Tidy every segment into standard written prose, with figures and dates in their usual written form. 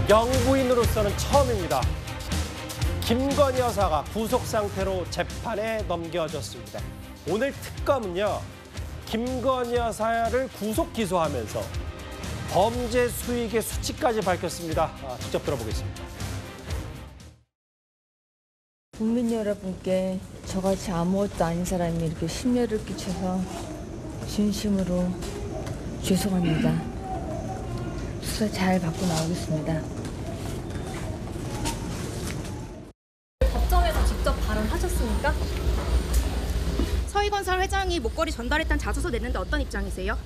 영부인으로서는 처음입니다. 김건희 여사가 구속 상태로 재판에 넘겨졌습니다. 오늘 특검은요, 김건희 여사를 구속 기소하면서 범죄 수익의 수치까지 밝혔습니다. 직접 들어보겠습니다. 국민 여러분께 저같이 아무것도 아닌 사람이 이렇게 심려를 끼쳐서 진심으로 죄송합니다. 수사 잘 받고 나오겠습니다. 법정에서 직접 발언하셨습니까? 서희건설 회장이 목걸이 전달했다는 자소서 냈는데 어떤 입장이세요?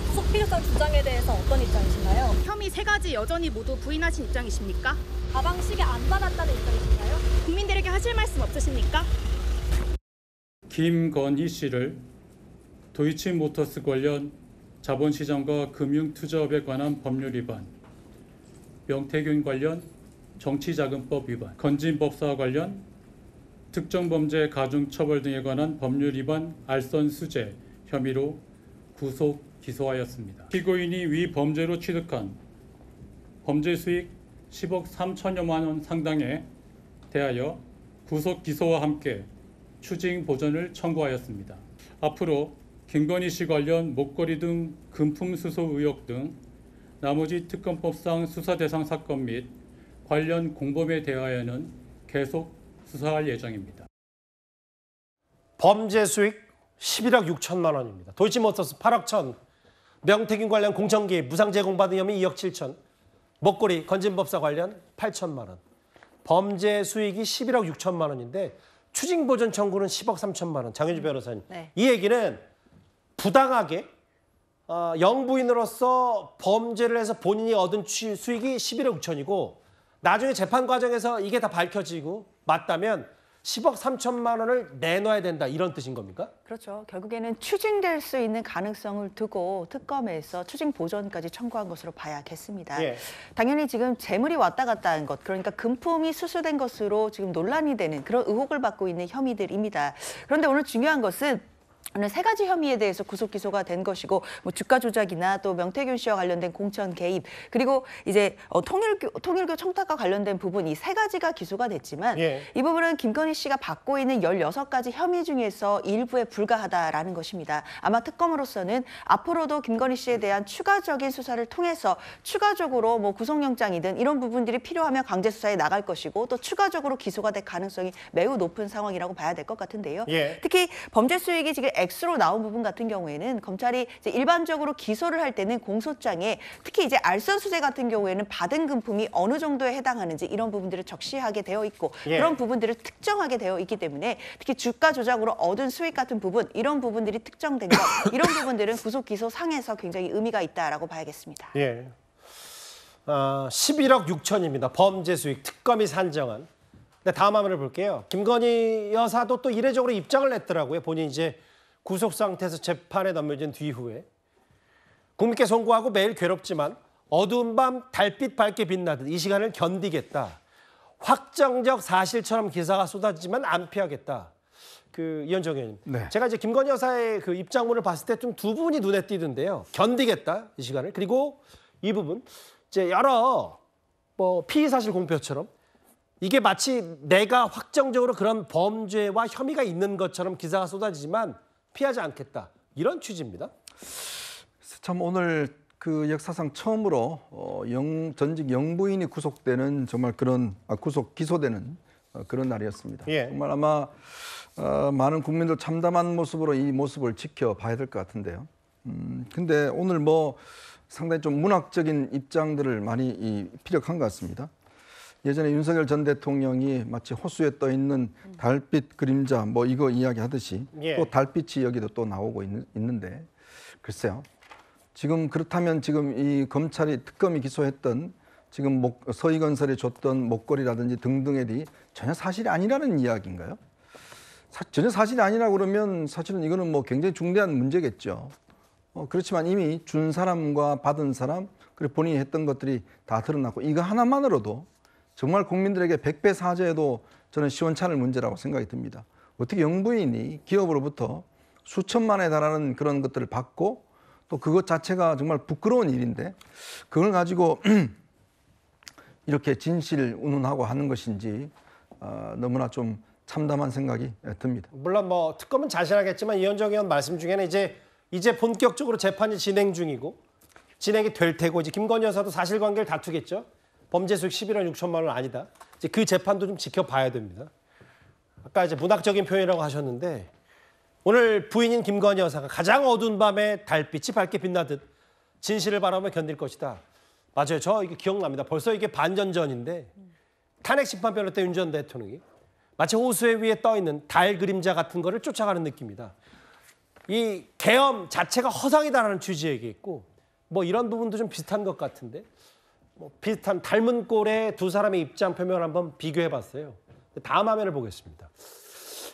구속 필요성 주장에 대해서 어떤 입장이신가요? 혐의 3가지 여전히 모두 부인하신 입장이십니까? 가방 시계 안 받았다는 입장이신가요? 국민들에게 하실 말씀 없으십니까? 김건희 씨를 도이치모터스 관련 자본시장과 금융투자업에 관한 법률 위반, 명태균 관련 정치자금법 위반, 건진법사와 관련 특정범죄 가중처벌 등에 관한 법률 위반 알선수재 혐의로 구속 기소하였습니다. 피고인이 위 범죄로 취득한 범죄 수익 10억 3천여만 원 상당에 대하여 구속 기소와 함께 추징 보전을 청구하였습니다. 앞으로 김건희 씨 관련 목걸이 등 금품 수수 의혹 등 나머지 특검법상 수사 대상 사건 및 관련 공범에 대하여는 계속 수사할 예정입니다. 범죄 수익 11억 6천만 원입니다. 도이치모터스 8억 1천, 명태균 관련 공천 개입, 무상 제공받은 혐의 2억 7천, 목걸이, 건진법사 관련 8천만 원. 범죄 수익이 11억 6천만 원인데 추징 보전 청구는 10억 3천만 원. 장현주 변호사님. 네. 이 얘기는 부당하게 영부인으로서 범죄를 해서 본인이 얻은 수익이 11억 6천이고 나중에 재판 과정에서 이게 다 밝혀지고 맞다면 10억 3천만 원을 내놔야 된다, 이런 뜻인 겁니까? 그렇죠. 결국에는 추징될 수 있는 가능성을 두고 특검에서 추징 보전까지 청구한 것으로 봐야겠습니다. 예. 당연히 지금 재물이 왔다 갔다 한 것, 그러니까 금품이 수수된 것으로 지금 논란이 되는 그런 의혹을 받고 있는 혐의들입니다. 그런데 오늘 중요한 것은 오늘 3가지 혐의에 대해서 구속 기소가 된 것이고, 뭐 주가 조작이나 또 명태균 씨와 관련된 공천 개입, 그리고 이제 통일교 청탁과 관련된 부분, 이 3가지가 기소가 됐지만 예. 이 부분은 김건희 씨가 받고 있는 16가지 혐의 중에서 일부에 불과하다라는 것입니다. 아마 특검으로서는 앞으로도 김건희 씨에 대한 추가적인 수사를 통해서 추가적으로 뭐 구속영장이든 이런 부분들이 필요하면 강제 수사에 나갈 것이고, 또 추가적으로 기소가 될 가능성이 매우 높은 상황이라고 봐야 될 것 같은데요. 예. 특히 범죄 수익이 지금 X로 나온 부분 같은 경우에는 검찰이 이제 일반적으로 기소를 할 때는 공소장에 특히 이제 알선수재 같은 경우에는 받은 금품이 어느 정도에 해당하는지 이런 부분들을 적시하게 되어 있고, 예. 그런 부분들을 특정하게 되어 있기 때문에 특히 주가 조작으로 얻은 수익 같은 부분, 이런 부분들이 특정된 것, 이런 부분들은 구속 기소 상에서 굉장히 의미가 있다라고 봐야겠습니다. 예. 11억 6천입니다. 범죄 수익 특검이 산정한. 근데 다음 화면을 볼게요. 김건희 여사도 또 이례적으로 입장을 냈더라고요. 본인이 이제 구속 상태에서 재판에 넘겨진 뒤후에 국민께 송구하고 매일 괴롭지만 어두운 밤 달빛 밝게 빛나듯 이 시간을 견디겠다. 확정적 사실처럼 기사가 쏟아지지만 안 피하겠다. 이현정 의원님, 네. 제가 이제 김건희 여사의 그 입장문을 봤을 때 좀 두 부분이 눈에 띄던데요. 견디겠다, 이 시간을. 그리고 이 부분, 이제 여러 피의 사실 공표처럼 이게 마치 내가 확정적으로 그런 범죄와 혐의가 있는 것처럼 기사가 쏟아지지만 피하지 않겠다, 이런 취지입니다. 참 오늘 그 역사상 처음으로 전직 영부인이 구속되는 정말 그런 구속 기소되는 그런 날이었습니다. 예. 정말 아마 많은 국민들 참담한 모습으로 이 모습을 지켜봐야 될 것 같은데요. 근데 오늘 상당히 좀 문학적인 입장들을 많이 피력한 것 같습니다. 예전에 윤석열 전 대통령이 마치 호수에 떠 있는 달빛 그림자 이거 이야기하듯이 예. 또 달빛이 여기도 또 나오고 있는데, 글쎄요. 지금 그렇다면 지금 이 검찰이 특검이 기소했던 지금 서희건설에 줬던 목걸이라든지 등등의 전혀 사실이 아니라는 이야기인가요? 전혀 사실이 아니라고 그러면 사실은 이거는 굉장히 중대한 문제겠죠. 그렇지만 이미 준 사람과 받은 사람, 그리고 본인이 했던 것들이 다 드러났고, 이거 하나만으로도 정말 국민들에게 100배 사죄해도 저는 시원찮을 문제라고 생각이 듭니다. 어떻게 영부인이 기업으로부터 수천만에 달하는 그런 것들을 받고 또 그것 자체가 정말 부끄러운 일인데, 그걸 가지고 이렇게 진실 운운하고 하는 것인지 너무나 좀 참담한 생각이 듭니다. 물론 뭐 특검은 자신하겠지만 이현정 의원 말씀 중에는 이제 본격적으로 재판이 진행 중이고 진행이 될 테고 이제 김건희 여사도 사실관계를 다투겠죠. 범죄 수익 11억 6천만 원 아니다. 이제 그 재판도 좀 지켜봐야 됩니다. 아까 이제 문학적인 표현이라고 하셨는데 오늘 부인인 김건희 여사가 가장 어두운 밤에 달빛이 밝게 빛나듯 진실을 바라보며 견딜 것이다. 맞아요. 저 이게 기억납니다. 벌써 이게 반년 전인데 탄핵 심판변호 때 윤 전 대통령이 마치 호수에 위에 떠 있는 달 그림자 같은 거를 쫓아가는 느낌이다. 이 계엄 자체가 허상이다라는 취지 얘기했고 뭐 이런 부분도 좀 비슷한 것 같은데 뭐 비슷한 닮은 꼴의 두 사람의 입장 표명을 한번 비교해봤어요. 다음 화면을 보겠습니다.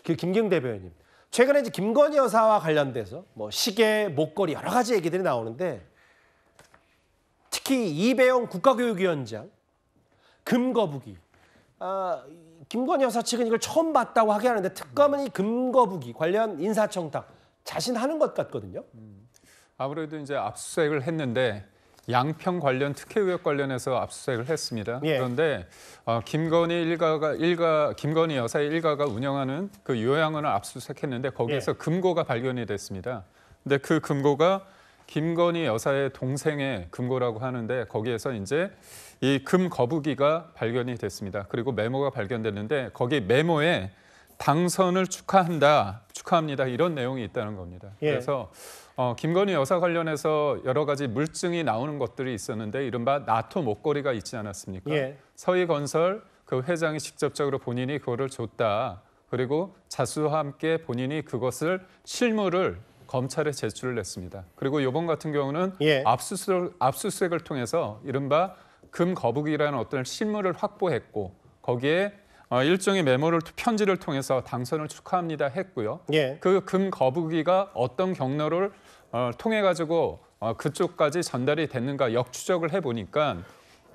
그 김경대 대변인 최근에 이제 김건희 여사와 관련돼서 뭐 시계, 목걸이 여러 가지 얘기들이 나오는데 특히 이배용 국가교육위원장 금거북이 김건희 여사 측은 이걸 처음 봤다고 하게 하는데 특검은 이 금거북이 관련 인사청탁 자신하는 것 같거든요. 아무래도 이제 압수수색을 했는데 양평 관련 특혜 의혹 관련해서 압수수색을 했습니다. 예. 그런데 김건희 여사의 일가가 운영하는 그 요양원을 압수수색했는데 거기에서 금고가 발견이 됐습니다. 근데 그 금고가 김건희 여사의 동생의 금고라고 하는데 거기에서 이제 이 금 거북이가 발견이 됐습니다. 그리고 메모가 발견됐는데 거기 메모에 당선을 축하합니다 이런 내용이 있다는 겁니다. 예. 그래서 김건희 여사 관련해서 여러 가지 물증이 나오는 것들이 있었는데 이른바 나토 목걸이가 있지 않았습니까? 예. 서희건설 그 회장이 직접적으로 본인이 그거를 줬다. 그리고 자수와 함께 본인이 그것을 실물을 검찰에 제출을 했습니다. 그리고 이번 같은 경우는 예. 압수수색을 통해서 이른바 금 거북이라는 어떤 실물을 확보했고 거기에 일종의 편지를 통해서 당선을 축하합니다 했고요. 예. 그 금 거북이가 어떤 경로를 통해 가지고 그쪽까지 전달이 됐는가 역추적을 해보니까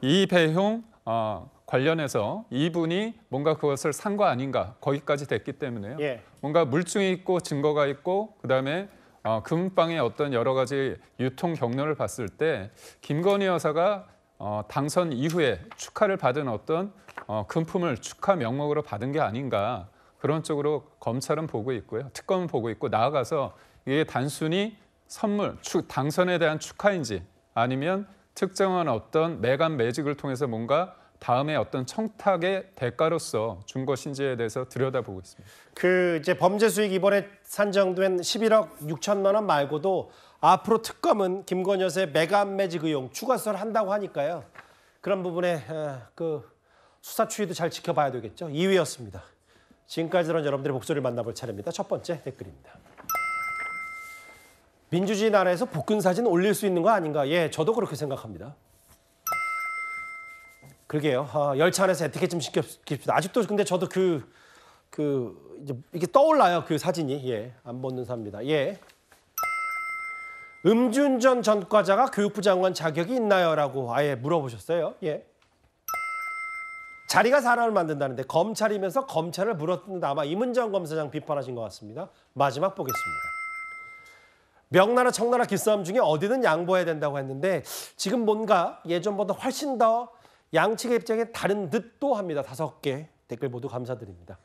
이배용 관련해서 이분이 뭔가 그것을 산 거 아닌가 거기까지 됐기 때문에요. 예. 뭔가 물증이 있고 증거가 있고 그다음에 금방의 어떤 여러 가지 유통 경로를 봤을 때 김건희 여사가 당선 이후에 축하를 받은 어떤 금품을 축하 명목으로 받은 게 아닌가 그런 쪽으로 검찰은 보고 있고요. 특검은 보고 있고 나아가서 이게 단순히 선물, 당선에 대한 축하인지 아니면 특정한 어떤 매감 매직을 통해서 뭔가 다음에 어떤 청탁의 대가로서 준 것인지에 대해서 들여다보고 있습니다. 그 이제 범죄 수익 이번에 산정된 11억 6천만 원 말고도 앞으로 특검은 김건희 여사의 매감 매직 의혹 추가 수사를 한다고 하니까요. 그런 부분에 그 수사 추이도 잘 지켜봐야 되겠죠. 2위였습니다. 지금까지 들은 여러분들의 목소리를 만나볼 차례입니다. 첫 번째 댓글입니다. 민주주의 나라에서 복근 사진 올릴 수 있는 거 아닌가? 예, 저도 그렇게 생각합니다. 그러게요. 열차 안에서 에티켓 좀 시킵시다. 아직도 근데 저도 이제 이게 떠올라요. 그 사진이. 예, 안 벗는 삽니다. 예. 음주운전 전과자가 교육부 장관 자격이 있나요?라고 아예 물어보셨어요. 예. 자리가 사람을 만든다는데 검찰이면서 검찰을 물어뜯는다. 아마 이문정 검사장 비판하신 것 같습니다. 마지막 보겠습니다. 명나라 청나라 기싸움 중에 어디든 양보해야 된다고 했는데 지금 뭔가 예전보다 훨씬 더 양측의 입장이 다른 듯도 합니다. 5개 댓글 모두 감사드립니다.